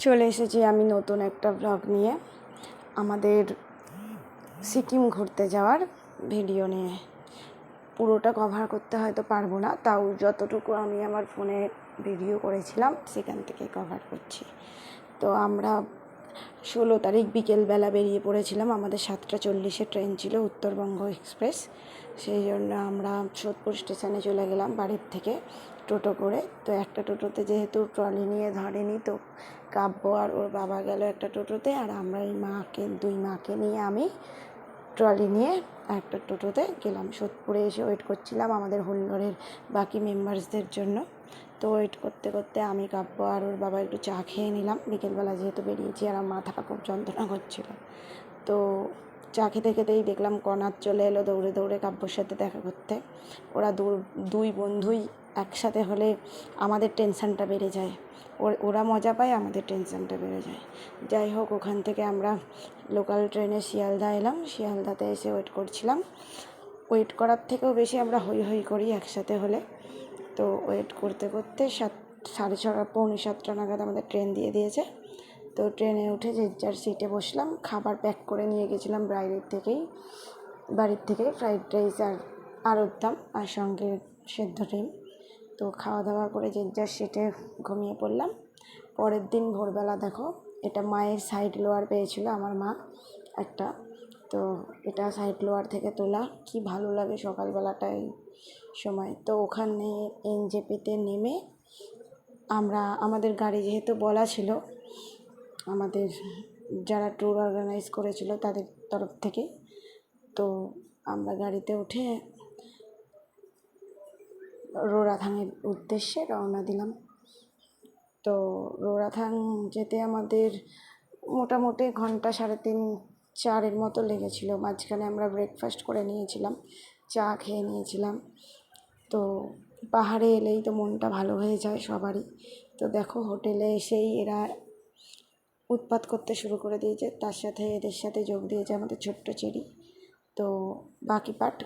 চলে এসেছি আমি নতুন একটা ব্লগ নিয়ে, আমাদের সিকিম ঘুরতে যাওয়ার ভিডিও নিয়ে। পুরোটা কভার করতে হয়তো পারবো না, তাও যতটুকু আমি আমার ফোনে ভিডিও করেছিলাম সেখান থেকে কভার করছি। তো আমরা 16 তারিখ বিকেলবেলা বেরিয়ে পড়েছিলাম। আমাদের 7:40 ট্রেন ছিল, উত্তরবঙ্গ এক্সপ্রেস। সেই জন্য আমরা সোদপুর স্টেশনে চলে গেলাম বাড়ির থেকে টোটো করে। তো একটা টোটোতে যেহেতু ট্রলি নিয়ে ধরেনি, তো কাব্য আর ওর বাবা গেল একটা টোটোতে, আর আমরা এই দুই মাকে নিয়ে আমি ট্রলি নিয়ে একটা টোটোতে গেলাম। সোদপুরে এসে ওয়েট করছিলাম আমাদের হোলঘরের বাকি মেম্বার্সদের জন্য। তো ওয়েট করতে করতে আমি, কাব্য আর ওর বাবা একটু চা খেয়ে নিলাম। বিকেলবেলা যেহেতু বেরিয়েছি আর আমার মাথাটা খুব যন্ত্রণা করছিল, তো চা খেতে খেতেই দেখলাম কনাথ চলে এলো দৌড়ে দৌড়ে কাব্যর সাথে দেখা করতে। ওরা দুই বন্ধুই একসাথে হলে আমাদের টেনশানটা বেড়ে যায়, ওরা মজা পায়, আমাদের টেনশানটা বেড়ে যায়। যাই হোক, ওখান থেকে আমরা লোকাল ট্রেনে শিয়ালদা এলাম। শিয়ালদাতে এসে ওয়েট করছিলাম। ওয়েট করার থেকেও বেশি আমরা হই হই করি একসাথে হলে। তো ওয়েট করতে করতে 6:30 পৌনে 7টা নাগাদ আমাদের ট্রেন দিয়ে দিয়েছে। তো ট্রেনে উঠে যে যার সিটে বসলাম। খাবার প্যাক করে নিয়ে গেছিলাম বাড়ির থেকে ফ্রাইড রাইস আর আলুর দম আর সঙ্গে সেদ্ধ ডিম। তো খাওয়া দাওয়া করে যে যার সিটে ঘুমিয়ে পড়লাম। পরের দিন ভোরবেলা দেখো, এটা মায়ের সাইড লোয়ার পেয়েছিল আমার মা একটা। তো এটা সাইড লোয়ার থেকে তোলা, কি ভালো লাগে সকালবেলাটায় সময়। তো ওখানে এনজেপিতে নেমে আমাদের গাড়ি যেহেতু বলা ছিল, আমাদের যারা ট্যুর অর্গানাইজ করেছিল তাদের তরফ থেকে, তো আমরা গাড়িতে উঠে রোরাথাঙের উদ্দেশ্যে রওনা দিলাম। তো রোরাথাং যেতে আমাদের মোটামুটি ঘন্টা 3.5-4 মতো লেগেছিলো। মাঝখানে আমরা ব্রেকফাস্ট করে নিয়েছিলাম, চা খেয়ে নিয়েছিলাম। তো পাহাড়ে এলেই তো মনটা ভালো হয়ে যায় সবারই। তো দেখো, হোটেলে এসেই এরা উৎপাত করতে শুরু করে দিয়েছে, তার সাথে এদের সাথে যোগ দিয়েছে আমাদের ছোট্ট চেরি। তো বাকি পার্ট